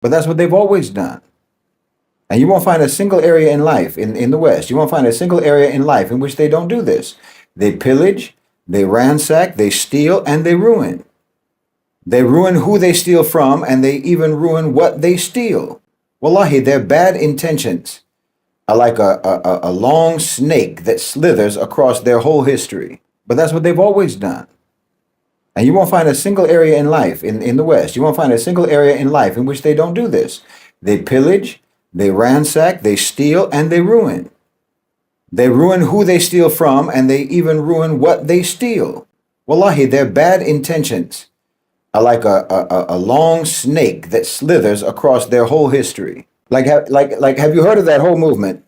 But that's what they've always done. And you won't find a single area in life in the West. You won't find a single area in life in which they don't do this. They pillage, they ransack, they steal, and they ruin. They ruin who they steal from, and they even ruin what they steal. Wallahi, their bad intentions are like a long snake that slithers across their whole history. But that's what they've always done. And you won't find a single area in life in the West. You won't find a single area in life in which they don't do this. They pillage, they ransack, they steal, and they ruin. They ruin who they steal from, and they even ruin what they steal. Wallahi, their bad intentions are like a long snake that slithers across their whole history. Have you heard of that whole movement?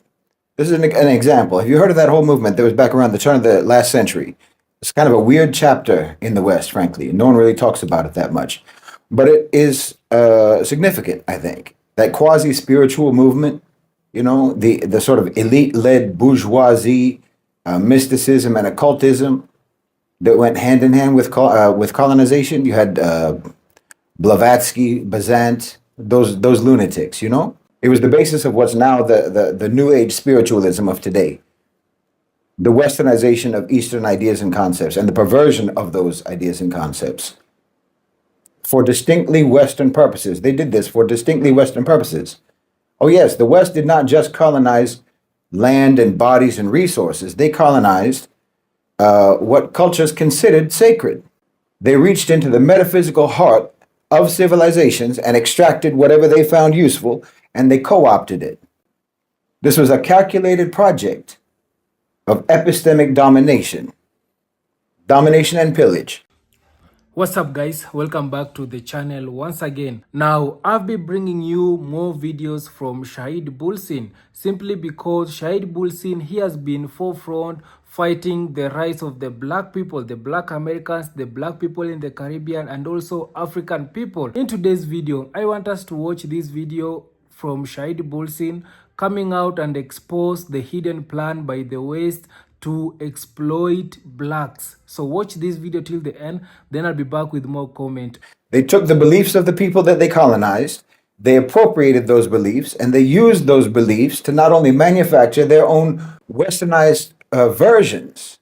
This is an example. Have you heard of that whole movement that was back around the turn of the last century? It's kind of a weird chapter in the West, frankly. No one really talks about it that much. But it is significant, I think. That quasi-spiritual movement, the sort of elite-led bourgeoisie, mysticism and occultism that went hand in hand with colonization. You had Blavatsky, Bazant, those lunatics, It was the basis of what's now the New Age spiritualism of today. The westernization of Eastern ideas and concepts and the perversion of those ideas and concepts for distinctly Western purposes. They did this for distinctly Western purposes. Oh yes, the West did not just colonize land and bodies and resources. They colonized what cultures considered sacred. They reached into the metaphysical heart of civilizations and extracted whatever they found useful, and they co-opted it. This was a calculated project of epistemic domination and pillage. What's up guys, welcome back to the channel once again. Now I'll be bringing you more videos from Shahid Bulsin simply because Shahid Bulsin, he has been forefront fighting the rights of the black people, the black Americans, the black people in the Caribbean and also African people. In today's video, I want us to watch this video from Shahid Bulsin coming out and expose the hidden plan by the West to exploit blacks. So watch this video till the end, then I'll be back with more comment. They took the beliefs of the people that they colonized, they appropriated those beliefs, and they used those beliefs to not only manufacture their own westernized versions,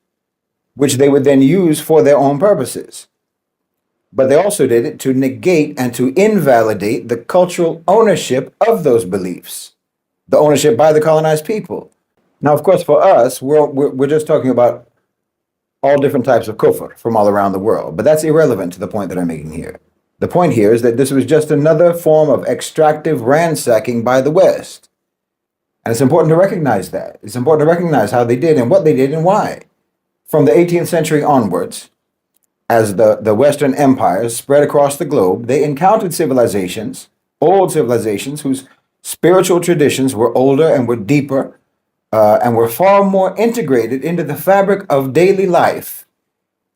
which they would then use for their own purposes. But they also did it to negate and to invalidate the cultural ownership of those beliefs, the ownership by the colonized people. Now, of course, for us, we're just talking about all different types of kufr from all around the world, but that's irrelevant to the point that I'm making here. The point here is that this was just another form of extractive ransacking by the West. And it's important to recognize that. It's important to recognize how they did and what they did and why. From the 18th century onwards, as the Western empires spread across the globe, they encountered civilizations, old civilizations, whose spiritual traditions were older and were deeper, and were far more integrated into the fabric of daily life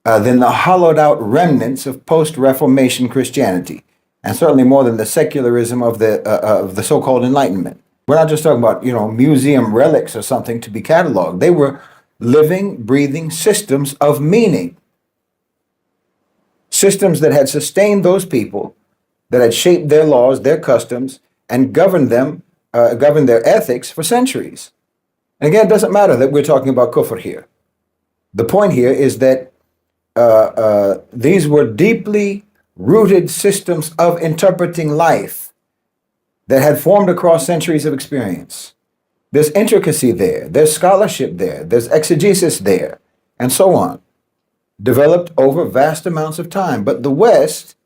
than the hollowed out remnants of post-Reformation Christianity, and certainly more than the secularism of the so-called Enlightenment. We're not just talking about, museum relics or something to be cataloged. They were living, breathing systems of meaning. Systems that had sustained those people, that had shaped their laws, their customs, and governed their ethics for centuries. And again, it doesn't matter that we're talking about kufr here. The point here is that these were deeply rooted systems of interpreting life that had formed across centuries of experience. There's intricacy there, there's scholarship there, there's exegesis there, and so on, developed over vast amounts of time. But the West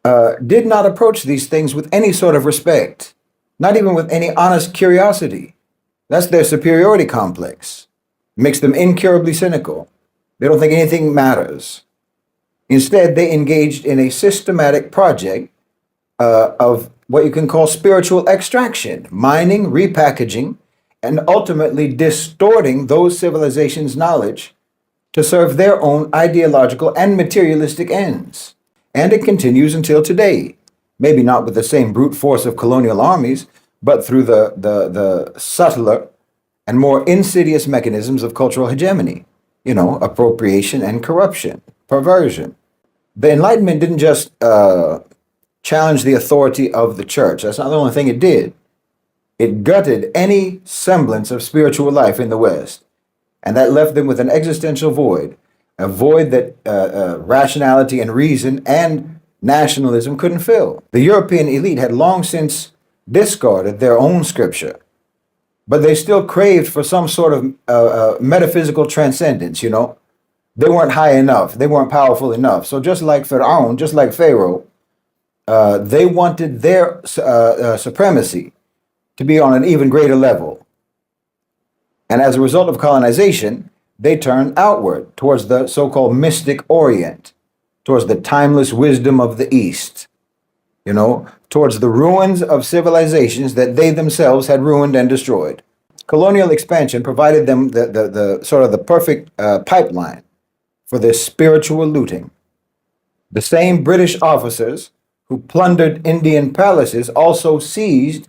did not approach these things with any sort of respect, not even with any honest curiosity. That's their superiority complex. Makes them incurably cynical. They don't think anything matters. Instead, they engaged in a systematic project of what you can call spiritual extraction, mining, repackaging, and ultimately distorting those civilizations' knowledge to serve their own ideological and materialistic ends. And it continues until today. Maybe not with the same brute force of colonial armies, but through the subtler and more insidious mechanisms of cultural hegemony, appropriation and corruption, perversion. The Enlightenment didn't just challenged the authority of the church. That's not the only thing it did. It gutted any semblance of spiritual life in the West, and that left them with an existential void, a void that rationality and reason and nationalism couldn't fill. The European elite had long since discarded their own scripture, but they still craved for some sort of metaphysical transcendence, you know. They weren't high enough. They weren't powerful enough. So just like Pharaoh, just like Pharaoh, they wanted their supremacy to be on an even greater level. And as a result of colonization, they turned outward towards the so-called mystic Orient, towards the timeless wisdom of the East, you know, towards the ruins of civilizations that they themselves had ruined and destroyed. Colonial expansion provided them the sort of the perfect pipeline for their spiritual looting. The same British officers who plundered Indian palaces also seized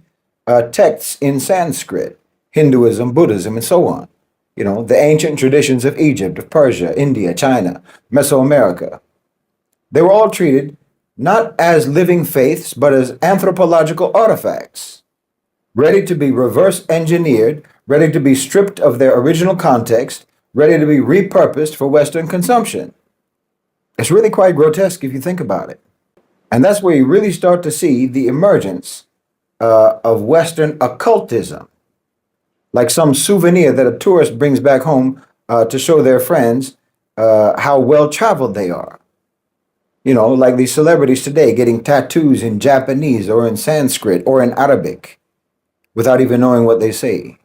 texts in Sanskrit, Hinduism, Buddhism, and so on. You know, the ancient traditions of Egypt, of Persia, India, China, Mesoamerica. They were all treated not as living faiths, but as anthropological artifacts, ready to be reverse engineered, ready to be stripped of their original context, ready to be repurposed for Western consumption. It's really quite grotesque if you think about it. And that's where you really start to see the emergence of Western occultism, like some souvenir that a tourist brings back home to show their friends how well-traveled they are. You know, like these celebrities today getting tattoos in Japanese or in Sanskrit or in Arabic without even knowing what they say.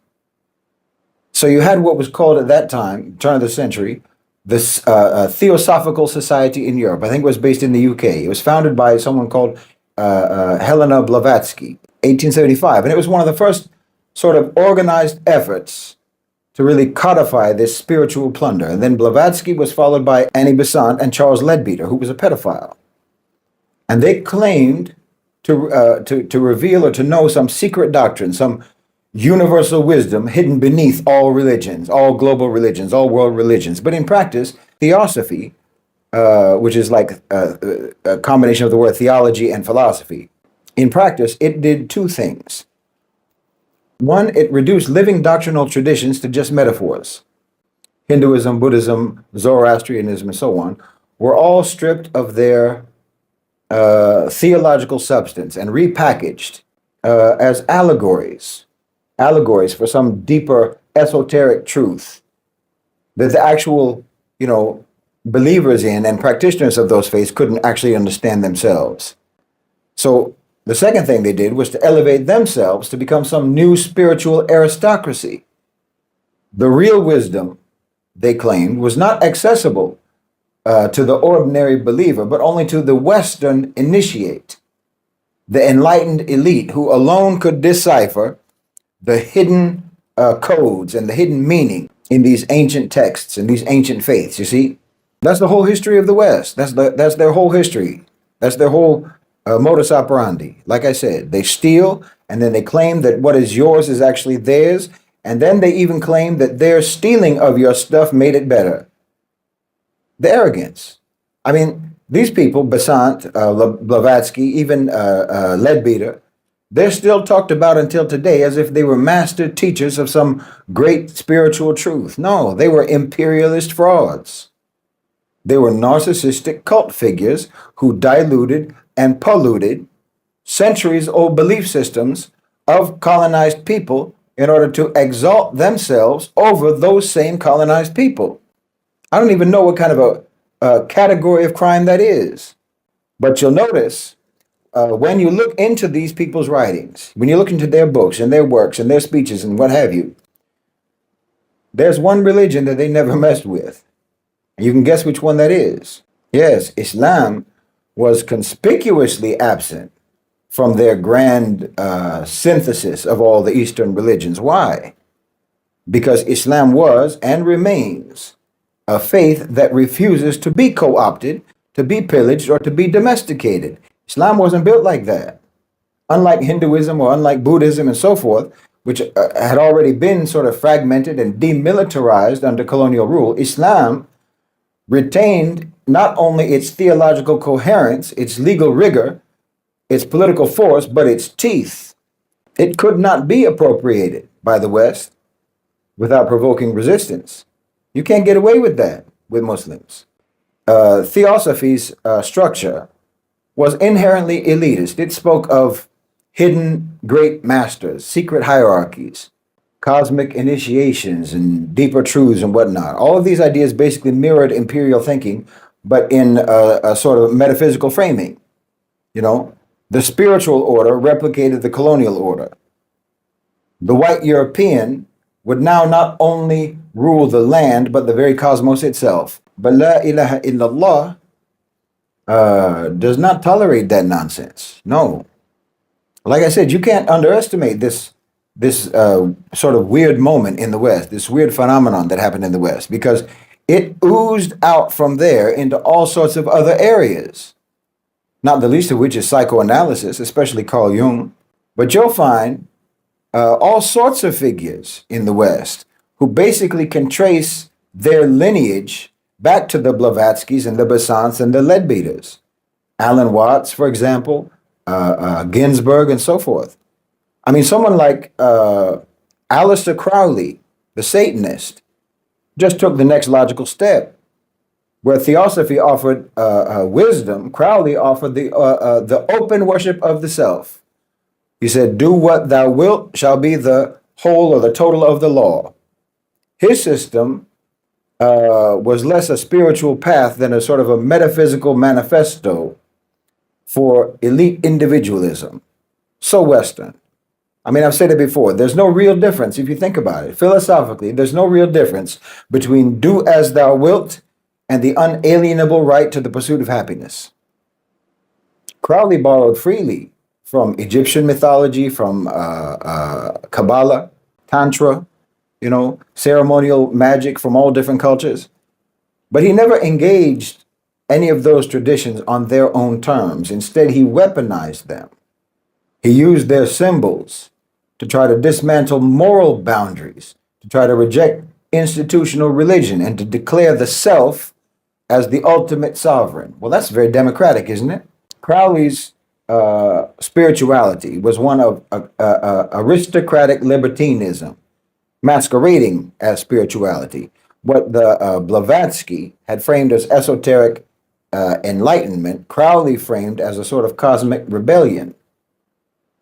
So you had what was called at that time, turn of the century, this Theosophical Society in Europe. I think it was based in the UK. It was founded by someone called Helena Blavatsky, 1875. And it was one of the first sort of organized efforts to really codify this spiritual plunder. And then Blavatsky was followed by Annie Besant and Charles Leadbeater, who was a pedophile. And they claimed to reveal or to know some secret doctrine, some universal wisdom hidden beneath all religions, all global religions, all world religions. But in practice, Theosophy, which is like a combination of the word theology and philosophy, in practice, it did two things. One, it reduced living doctrinal traditions to just metaphors. Hinduism, Buddhism, Zoroastrianism, and so on were all stripped of their theological substance and repackaged as allegories for some deeper esoteric truth that the actual, you know, believers in and practitioners of those faiths couldn't actually understand themselves. So the second thing they did was to elevate themselves to become some new spiritual aristocracy. The real wisdom, they claimed, was not accessible to the ordinary believer, but only to the Western initiate, the enlightened elite who alone could decipher the hidden codes and the hidden meaning in these ancient texts and these ancient faiths. You see, that's the whole history of the West. That's their whole history. That's their whole modus operandi. Like I said, they steal and then they claim that what is yours is actually theirs. And then they even claim that their stealing of your stuff made it better. The arrogance. I mean, these people, Besant, Blavatsky, even Leadbeater, they're still talked about until today as if they were master teachers of some great spiritual truth. No, they were imperialist frauds. They were narcissistic cult figures who diluted and polluted centuries-old belief systems of colonized people in order to exalt themselves over those same colonized people. I don't even know what kind of a category of crime that is. But you'll notice when you look into these people's writings, when you look into their books and their works and their speeches and what have you, there's one religion that they never messed with. And you can guess which one that is. Yes, Islam was conspicuously absent from their grand synthesis of all the Eastern religions. Why? Because Islam was and remains a faith that refuses to be co-opted, to be pillaged, or to be domesticated. Islam wasn't built like that. Unlike Hinduism or unlike Buddhism and so forth, which had already been sort of fragmented and demilitarized under colonial rule, Islam retained not only its theological coherence, its legal rigor, its political force, but its teeth. It could not be appropriated by the West without provoking resistance. You can't get away with that with Muslims. Theosophy's structure was inherently elitist. It spoke of hidden great masters, secret hierarchies, cosmic initiations, and deeper truths and whatnot. All of these ideas basically mirrored imperial thinking, but in a sort of metaphysical framing. You know, the spiritual order replicated the colonial order. The white European would now not only rule the land, but the very cosmos itself. But La ilaha illallah does not tolerate that nonsense. No. Like I said, you can't underestimate this sort of weird moment in the West, this weird phenomenon that happened in the West, because it oozed out from there into all sorts of other areas, not the least of which is psychoanalysis, especially Carl Jung. But you'll find all sorts of figures in the West who basically can trace their lineage back to the Blavatskys and the Besants and the Leadbeaters. Alan Watts, for example, Ginsberg, and so forth. I mean, someone like Aleister Crowley, the Satanist, just took the next logical step. Where Theosophy offered wisdom, Crowley offered the open worship of the self. He said, "Do what thou wilt shall be the whole or the total of the law." His system was less a spiritual path than a sort of a metaphysical manifesto for elite individualism. So Western. I mean, I've said it before, there's no real difference if you think about it. Philosophically, there's no real difference between do as thou wilt and the unalienable right to the pursuit of happiness. Crowley borrowed freely from Egyptian mythology, from Kabbalah, Tantra, ceremonial magic from all different cultures. But he never engaged any of those traditions on their own terms. Instead, he weaponized them. He used their symbols to try to dismantle moral boundaries, to try to reject institutional religion, and to declare the self as the ultimate sovereign. Well, that's very democratic, isn't it? Crowley's spirituality was one of aristocratic libertinism, masquerading as spirituality. What the Blavatsky had framed as esoteric enlightenment, Crowley framed as a sort of cosmic rebellion.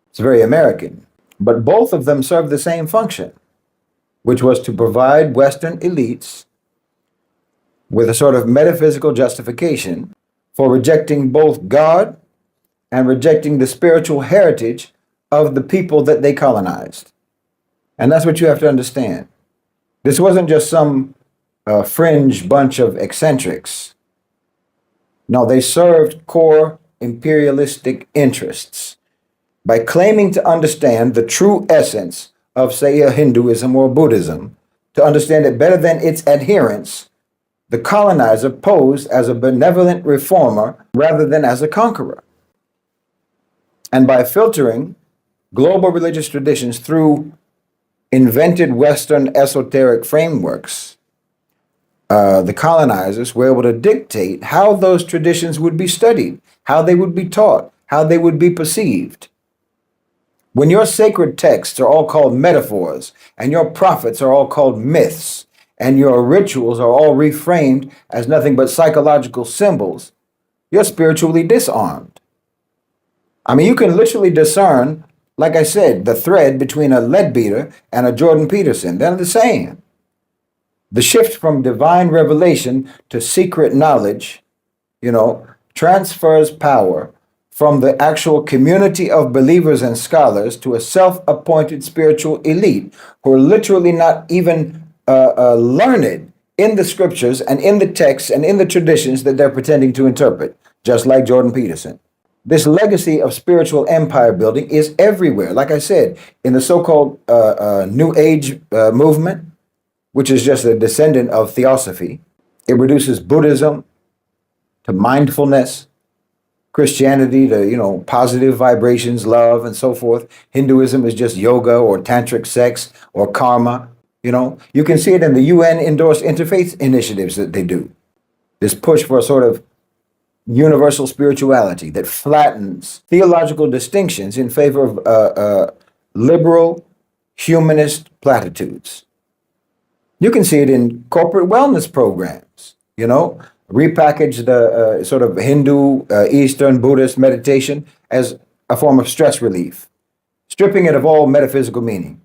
It's very American. But both of them served the same function, which was to provide Western elites with a sort of metaphysical justification for rejecting both God and rejecting the spiritual heritage of the people that they colonized. And that's what you have to understand. This wasn't just some fringe bunch of eccentrics. No, they served core imperialistic interests by claiming to understand the true essence of, say, a Hinduism or Buddhism. To understand it better than its adherents, the colonizer posed as a benevolent reformer rather than as a conqueror. And by filtering global religious traditions through invented Western esoteric frameworks, the colonizers were able to dictate how those traditions would be studied, how they would be taught, how they would be perceived. When your sacred texts are all called metaphors, and your prophets are all called myths, and your rituals are all reframed as nothing but psychological symbols, you're spiritually disarmed. I mean, you can literally discern, like I said, the thread between a Leadbeater and a Jordan Peterson. They're the same. The shift from divine revelation to secret knowledge, transfers power from the actual community of believers and scholars to a self-appointed spiritual elite who are literally not even learned in the scriptures and in the texts and in the traditions that they're pretending to interpret, just like Jordan Peterson. This legacy of spiritual empire building is everywhere. Like I said, in the so-called New Age movement, which is just a descendant of Theosophy, it reduces Buddhism to mindfulness, Christianity to, positive vibrations, love, and so forth. Hinduism is just yoga or tantric sex or karma. You can see it in the UN endorsed interfaith initiatives that they do. This push for a sort of universal spirituality that flattens theological distinctions in favor of liberal humanist platitudes. You can see it in corporate wellness programs, repackage the sort of Hindu, Eastern, Buddhist meditation as a form of stress relief, stripping it of all metaphysical meaning.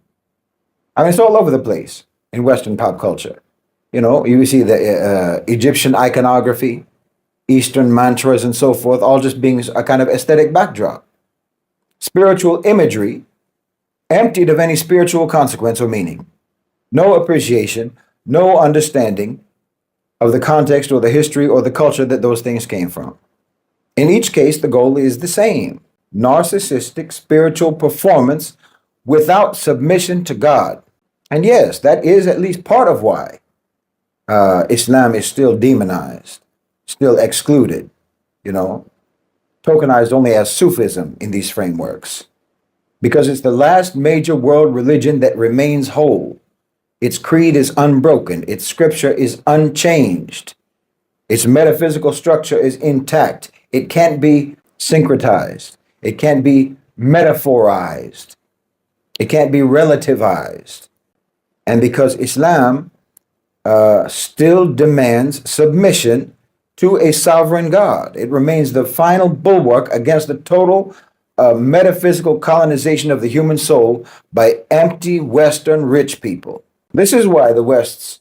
I mean, it's all over the place in Western pop culture. You see the Egyptian iconography, Eastern mantras, and so forth, all just being a kind of aesthetic backdrop. Spiritual imagery emptied of any spiritual consequence or meaning. No appreciation, no understanding of the context or the history or the culture that those things came from. In each case, the goal is the same: narcissistic spiritual performance without submission to God. And yes, that is at least part of why Islam is still demonized, still excluded, tokenized only as Sufism in these frameworks, because it's the last major world religion that remains whole. Its creed is unbroken. Its scripture is unchanged. Its metaphysical structure is intact. It can't be syncretized. It can't be metaphorized. It can't be relativized. And because Islam still demands submission to a sovereign God, it remains the final bulwark against the total metaphysical colonization of the human soul by empty Western rich people. This is why the West's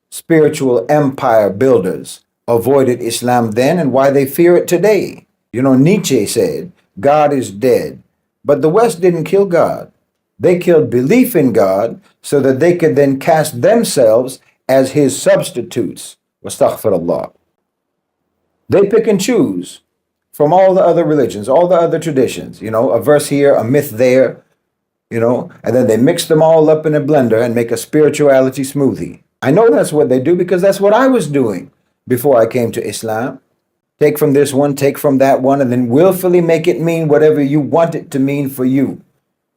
spiritual empire builders avoided Islam then and why they fear it today. Nietzsche said, God is dead. But the West didn't kill God. They killed belief in God so that they could then cast themselves as his substitutes. Wastaghfirullah. They pick and choose from all the other religions, all the other traditions, a verse here, a myth there, and then they mix them all up in a blender and make a spirituality smoothie. I know that's what they do because that's what I was doing before I came to Islam. Take from this one, take from that one, and then willfully make it mean whatever you want it to mean for you.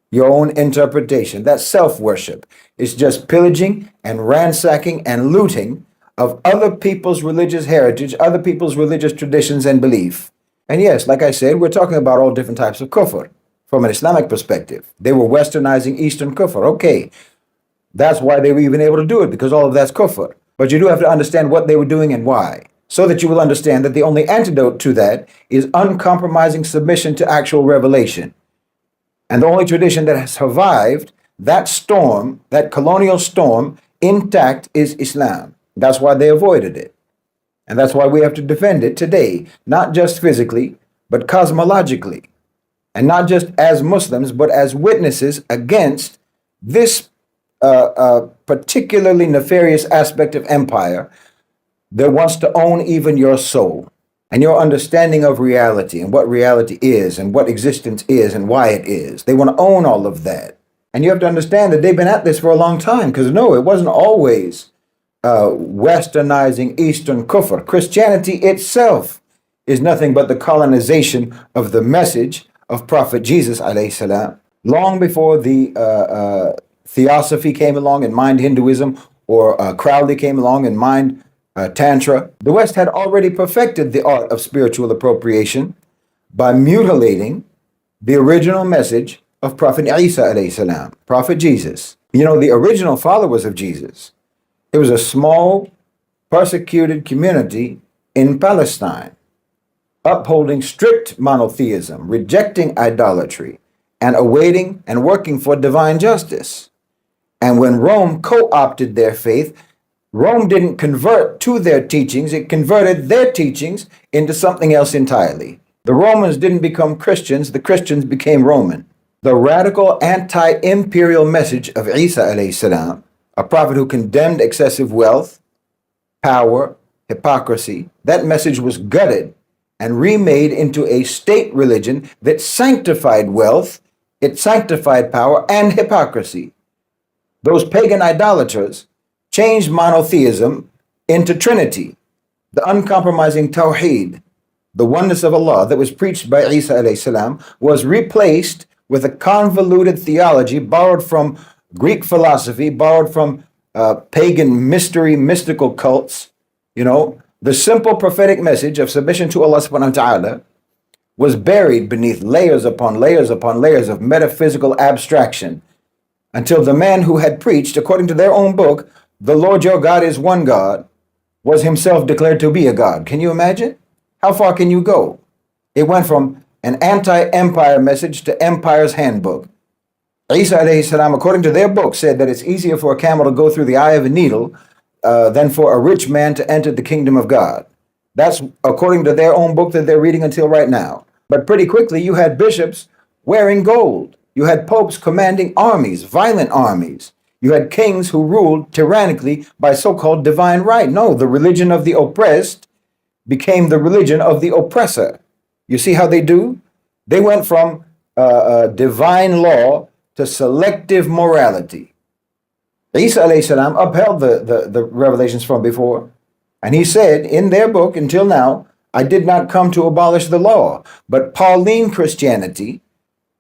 Your own interpretation. That's self-worship. It's just pillaging and ransacking and looting of other people's religious heritage, other people's religious traditions and belief. And yes, like I said, we're talking about all different types of kufr from an Islamic perspective. They were westernizing Eastern kufr. Okay, that's why they were even able to do it, because all of that's kufr. But you do have to understand what they were doing and why, so that you will understand that the only antidote to that is uncompromising submission to actual revelation. And the only tradition that has survived that storm, that colonial storm, intact is Islam. That's why they avoided it. And that's why we have to defend it today, not just physically, but cosmologically. And not just as Muslims, but as witnesses against this particularly nefarious aspect of empire that wants to own even your soul and your understanding of reality and what reality is and what existence is and why it is. They want to own all of that. And you have to understand that they've been at this for a long time, because no, it wasn't always westernizing Eastern kufr. Christianity itself is nothing but the colonization of the message of Prophet Jesus alayhi salam, long before the Theosophy came along and mined Hinduism, or Crowley came along and mined Tantra. The West had already perfected the art of spiritual appropriation by mutilating the original message of Prophet Isa alayhi salam, Prophet Jesus. The original followers of Jesus, it was a small, persecuted community in Palestine, upholding strict monotheism, rejecting idolatry, and awaiting and working for divine justice. And when Rome co-opted their faith, Rome didn't convert to their teachings, it converted their teachings into something else entirely. The Romans didn't become Christians, the Christians became Roman. The radical anti-imperial message of Isa alayhi salam, a prophet who condemned excessive wealth, power, hypocrisy, that message was gutted and remade into a state religion that sanctified wealth, it sanctified power and hypocrisy. Those pagan idolaters changed monotheism into Trinity, the uncompromising Tawheed, the oneness of Allah that was preached by Isa alayhi salam, was replaced with a convoluted theology borrowed from Greek philosophy, borrowed from pagan mystical cults, The simple prophetic message of submission to Allah subhanahu wa ta'ala was buried beneath layers upon layers upon layers of metaphysical abstraction until the man who had preached, according to their own book, the Lord your God is one God, was himself declared to be a God. Can you imagine? How far can you go? It went from an anti-empire message to empire's handbook. Isa alayhi salam, according to their book, said that it's easier for a camel to go through the eye of a needle than for a rich man to enter the kingdom of God. That's according to their own book that they're reading until right now. But pretty quickly, you had bishops wearing gold. You had popes commanding armies, violent armies. You had kings who ruled tyrannically by so-called divine right. No, the religion of the oppressed became the religion of the oppressor. You see how they do? They went from divine law to selective morality. Isa alayhi salam upheld the revelations from before. And he said in their book, until now, I did not come to abolish the law. But Pauline Christianity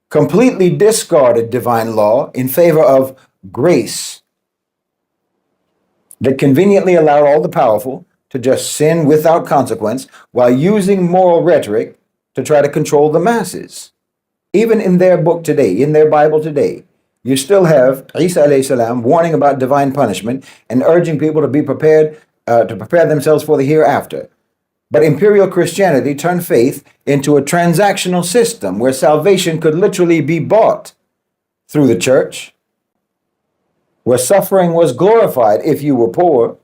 completely discarded divine law in favor of grace that conveniently allowed all the powerful to just sin without consequence while using moral rhetoric to try to control the masses. Even in their book today, in their Bible today, you still have Isa alayhi salam warning about divine punishment and urging people to be prepared to prepare themselves for the hereafter. But imperial Christianity turned faith into a transactional system where salvation could literally be bought through the church, where suffering was glorified if you were poor,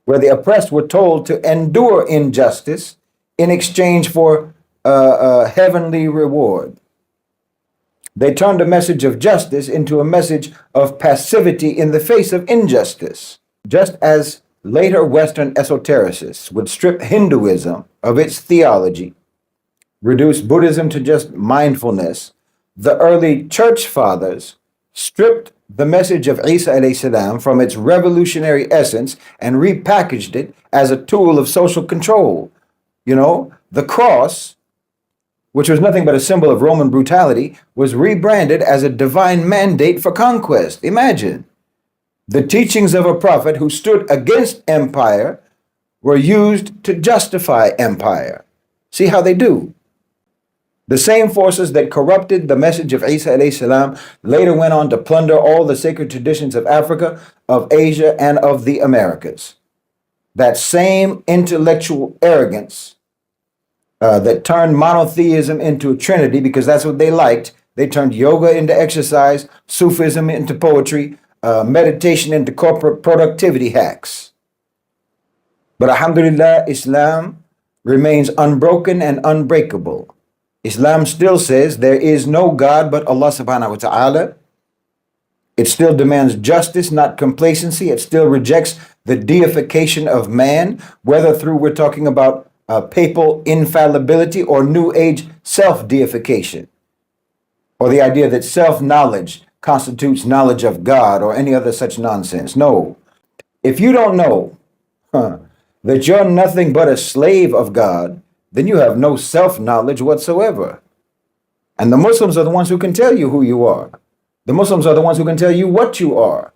where the oppressed were told to endure injustice in exchange for a heavenly reward. They turned a message of justice into a message of passivity in the face of injustice, just as later Western esotericists would strip Hinduism of its theology, reduce Buddhism to just mindfulness. The early church fathers stripped the message of Isa alayhi salam from its revolutionary essence and repackaged it as a tool of social control. You know, the cross, which was nothing but a symbol of Roman brutality, was rebranded as a divine mandate for conquest. Imagine. The teachings of a prophet who stood against empire were used to justify empire. See how they do? The same forces that corrupted the message of Isa alayhi salam later went on to plunder all the sacred traditions of Africa, of Asia, and of the Americas. That same intellectual arrogance that turned monotheism into a trinity, because that's what they liked. They turned yoga into exercise, Sufism into poetry, meditation into corporate productivity hacks. But alhamdulillah, Islam remains unbroken and unbreakable. Islam still says there is no God but Allah subhanahu wa ta'ala. It still demands justice, not complacency. It still rejects the deification of man, whether through we're talking about papal infallibility or New Age self-deification, or the idea that self-knowledge constitutes knowledge of God or any other such nonsense. No. If you don't know that you're nothing but a slave of God, then you have no self-knowledge whatsoever. And the Muslims are the ones who can tell you who you are. The Muslims are the ones who can tell you what you are.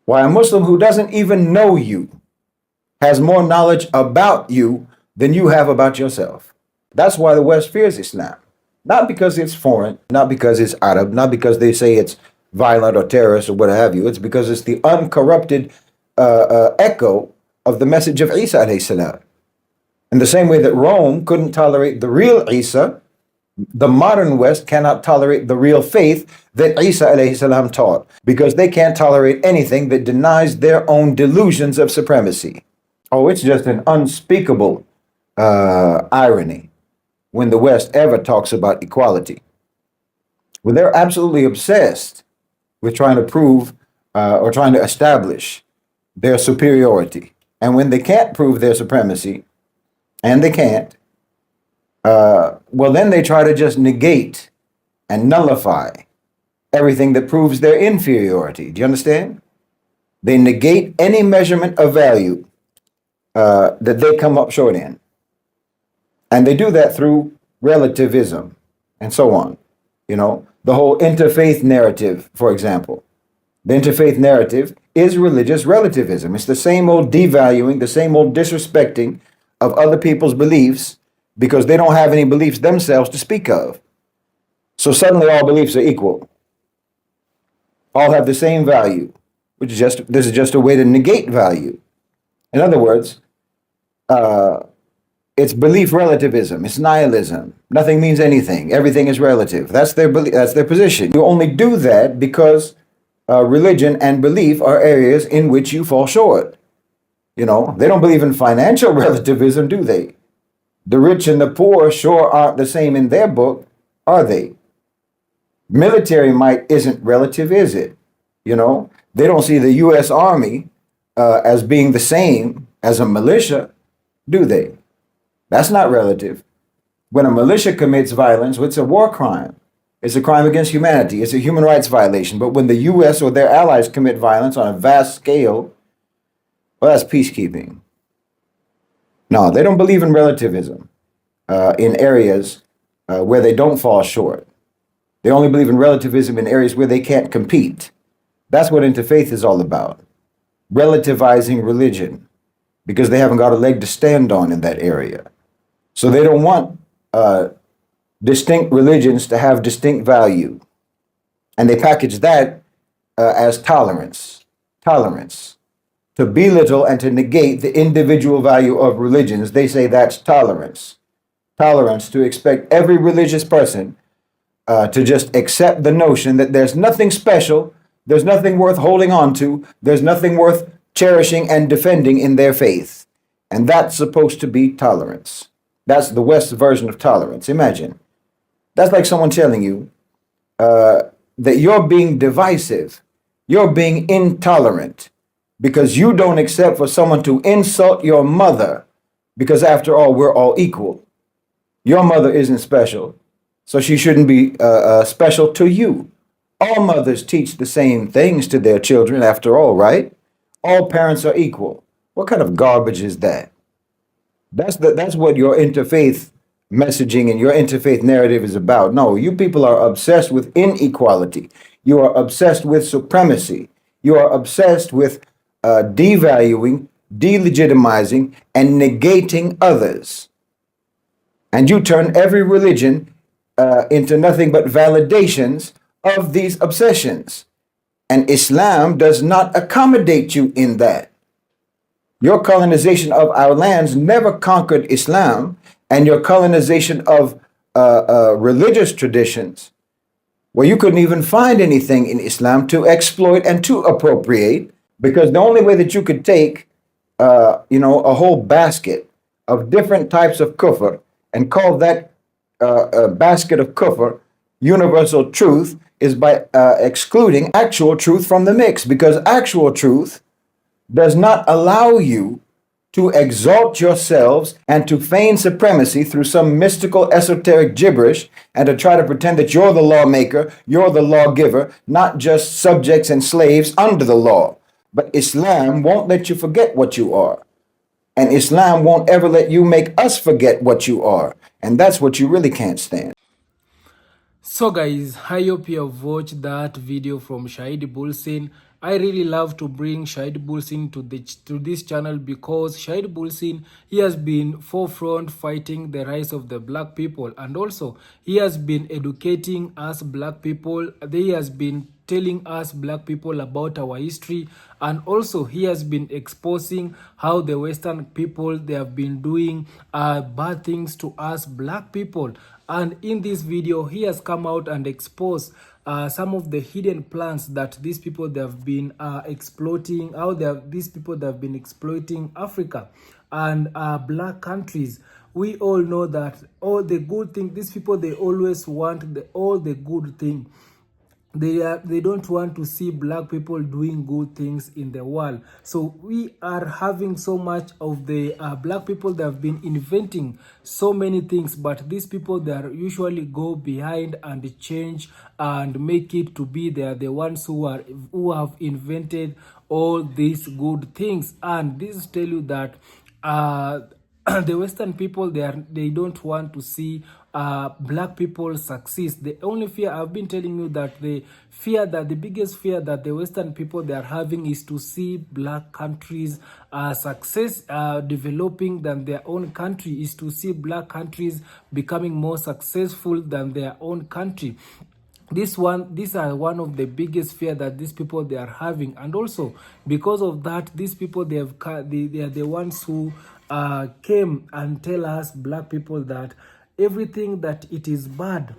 Why, a Muslim who doesn't even know you has more knowledge about you than you have about yourself. That's why the West fears Islam. Not because it's foreign, not because it's Arab, not because they say it's violent or terrorist or what have you. It's because it's the uncorrupted echo of the message of Isa alayhi salam. In the same way that Rome couldn't tolerate the real Isa, the modern West cannot tolerate the real faith that Isa alayhi salam taught, because they can't tolerate anything that denies their own delusions of supremacy. Oh, it's just an unspeakable irony when the West ever talks about equality. Well, they're absolutely obsessed with trying to prove or trying to establish their superiority. And when they can't prove their supremacy, and they can't, well, then they try to just negate and nullify everything that proves their inferiority. Do you understand? They negate any measurement of value that they come up short in. And they do that through relativism and so on. You know, the whole interfaith narrative, for example. The interfaith narrative is religious relativism. It's the same old devaluing, the same old disrespecting of other people's beliefs because they don't have any beliefs themselves to speak of. So suddenly all beliefs are equal. All have the same value, which is this is just a way to negate value. In other words, it's belief relativism. It's nihilism. Nothing means anything. Everything is relative. That's their belief. That's their position. You only do that because religion and belief are areas in which you fall short. You know, they don't believe in financial relativism, do they? The rich and the poor sure aren't the same in their book, are they? Military might isn't relative, is it? You know, they don't see the U.S. Army as being the same as a militia, do they? That's not relative. When a militia commits violence, it's a war crime. It's a crime against humanity. It's a human rights violation. But when the U.S. or their allies commit violence on a vast scale, well, that's peacekeeping. No, they don't believe in relativism in areas where they don't fall short. They only believe in relativism in areas where they can't compete. That's what interfaith is all about. Relativizing religion because they haven't got a leg to stand on in that area. So they don't want distinct religions to have distinct value. And they package that as tolerance. Tolerance. To belittle and to negate the individual value of religions, they say that's tolerance. Tolerance to expect every religious person to just accept the notion that there's nothing special, there's nothing worth holding on to, there's nothing worth cherishing and defending in their faith. And that's supposed to be tolerance. That's the West's version of tolerance. Imagine. That's like someone telling you that you're being divisive, you're being intolerant because you don't accept for someone to insult your mother because after all, we're all equal. Your mother isn't special, so she shouldn't be special to you. All mothers teach the same things to their children after all, right? All parents are equal. What kind of garbage is that? That's what your interfaith messaging and your interfaith narrative is about. No, you people are obsessed with inequality. You are obsessed with supremacy. You are obsessed with devaluing, delegitimizing, and negating others. And you turn every religion into nothing but validations of these obsessions. And Islam does not accommodate you in that. Your colonization of our lands never conquered Islam, and your colonization of religious traditions, well, you couldn't even find anything in Islam to exploit and to appropriate, because the only way that you could take, a whole basket of different types of kufr and call that basket of kufr universal truth is by excluding actual truth from the mix, because actual truth does not allow you to exalt yourselves and to feign supremacy through some mystical esoteric gibberish and to try to pretend that you're the lawmaker, you're the lawgiver, not just subjects and slaves under the law. But Islam won't let you forget what you are. And Islam won't ever let you make us forget what you are. And that's what you really can't stand. So guys, I hope you have watched that video from Shahid Bulsin. I really love to bring Shahid Bulsin to this channel because Shahid Bulsin, he has been forefront fighting the rise of the black people, and also he has been educating us black people. He has been telling us black people about our history, and also he has been exposing how the Western people, they have been doing bad things to us black people. And in this video, he has come out and exposed some of the hidden plans that these people, they have been exploiting, how these people, they have been exploiting Africa and black countries. We all know that all the good thing, these people, they always want all the good thing. They don't want to see black people doing good things in the world. So we are having so much of the black people that have been inventing so many things, but these people, they are usually go behind and change and make it to be they are the ones who have invented all these good things. And this tell you that the Western people, they don't want to see black people succeed. The only fear, I've been telling you that the biggest fear that the Western people they are having is to see black countries success developing than their own country, is to see black countries becoming more successful than their own country. These are one of the biggest fear that these people they are having. And also because of that, these people they are the ones who came and tell us black people that everything that it is bad,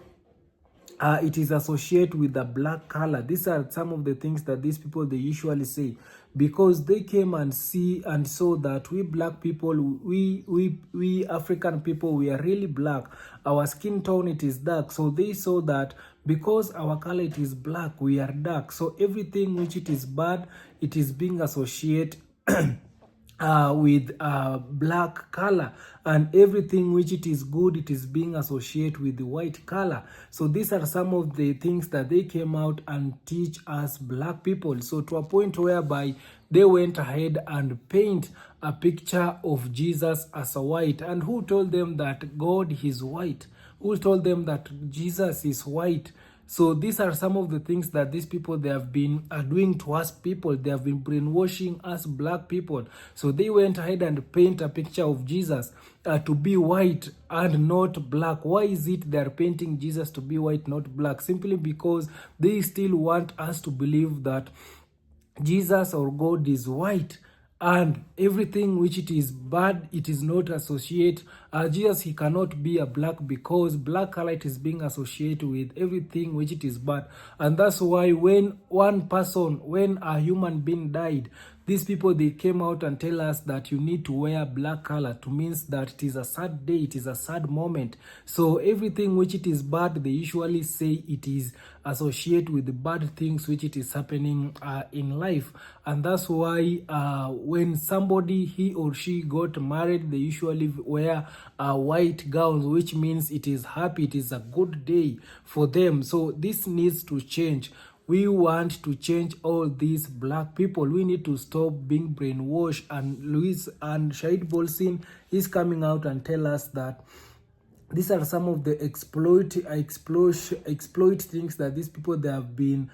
it is associated with the black color. These are some of the things that these people they usually say, because they came and saw that we black people, we African people, we are really black. Our skin tone it is dark, so they saw that because our color it is black, we are dark. So everything which it is bad, it is being associated with black color, and everything which it is good, it is being associated with the white color. So these are some of the things that they came out and teach us black people. So to a point whereby they went ahead and paint a picture of Jesus as a white. And who told them that God is white? Who told them that Jesus is white? So these are some of the things that these people they have been doing to us people. They have been brainwashing us black people. So they went ahead and paint a picture of Jesus to be white and not black. Why is it they are painting Jesus to be white, not black? Simply because they still want us to believe that Jesus or God is white, and everything which it is bad, it is not associated. Jesus, he cannot be a black, because black color it is being associated with everything which it is bad. And that's why when when a human being died, these people they came out and tell us that you need to wear black color, to means that it is a sad day, it is a sad moment. So everything which it is bad, they usually say it is associated with the bad things which it is happening in life. And that's why when somebody, he or she got married, they usually wear white gowns, which means it is happy, it is a good day for them. So this needs to change. We want to change all these black people. We need to stop being brainwashed. And Shahid Bolsin is coming out and tell us that these are some of the exploit things that these people they have been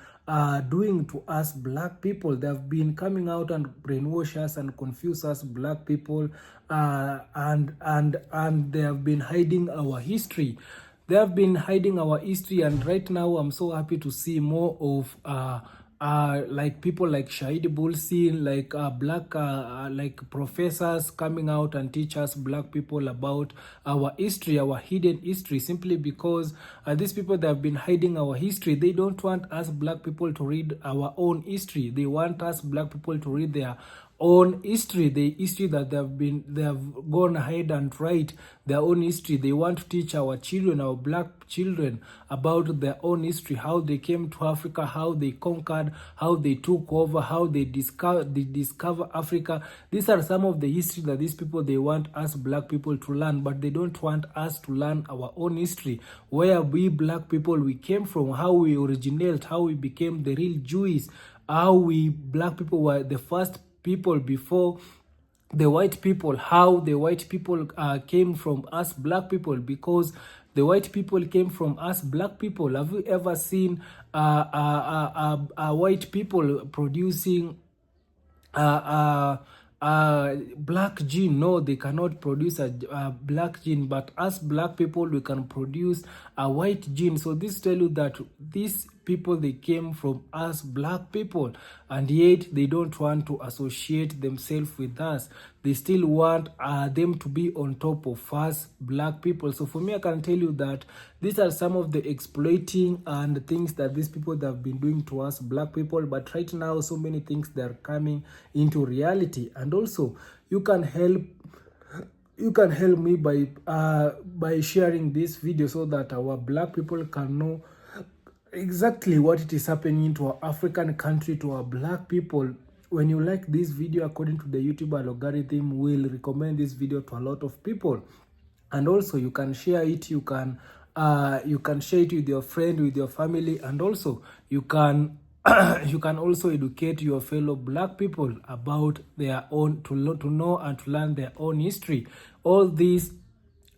doing to us black people. They have been coming out and brainwash us and confuse us black people, and they have been hiding our history. They have been hiding our history, and right now I'm so happy to see more of like people like Shahid Bulsin, like black like professors coming out and teach us black people about our history, our hidden history, simply because these people that have been hiding our history, they don't want us black people to read our own history. They want us black people to read their own history, the history that they have gone ahead and write their own history. They want to teach our children, our black children, about their own history, how they came to Africa, how they conquered, how they took over, how they discover Africa. These are some of the history that these people they want us black people to learn, but they don't want us to learn our own history, where we black people we came from, how we originated, how we became the real Jews, how we black people were the first people before the white people, how the white people came from us black people, because the white people came from us black people. Have you ever seen white people producing black gene? No, they cannot produce a black gene, but us black people we can produce a white gene. So this tell you that these people they came from us black people, and yet they don't want to associate themselves with us. They still want them to be on top of us black people. So for me, I can tell you that these are some of the exploiting and things that these people that have been doing to us black people. But right now, so many things that are coming into reality. And also you can help me by sharing this video, so that our black people can know exactly what it is happening to our African country, to our black people. When you like this video, according to the YouTube algorithm, will recommend this video to a lot of people. And also you can share it, you can share it with your friend, with your family, and also you can you can also educate your fellow black people about their own, to know and to learn their own history. All these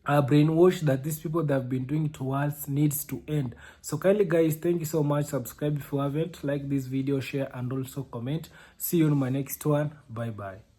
brainwash that these people that have been doing to us needs to end. So kindly guys, thank you so much. Subscribe if you haven't, like this video, share, and also comment. See you in my next one. Bye bye.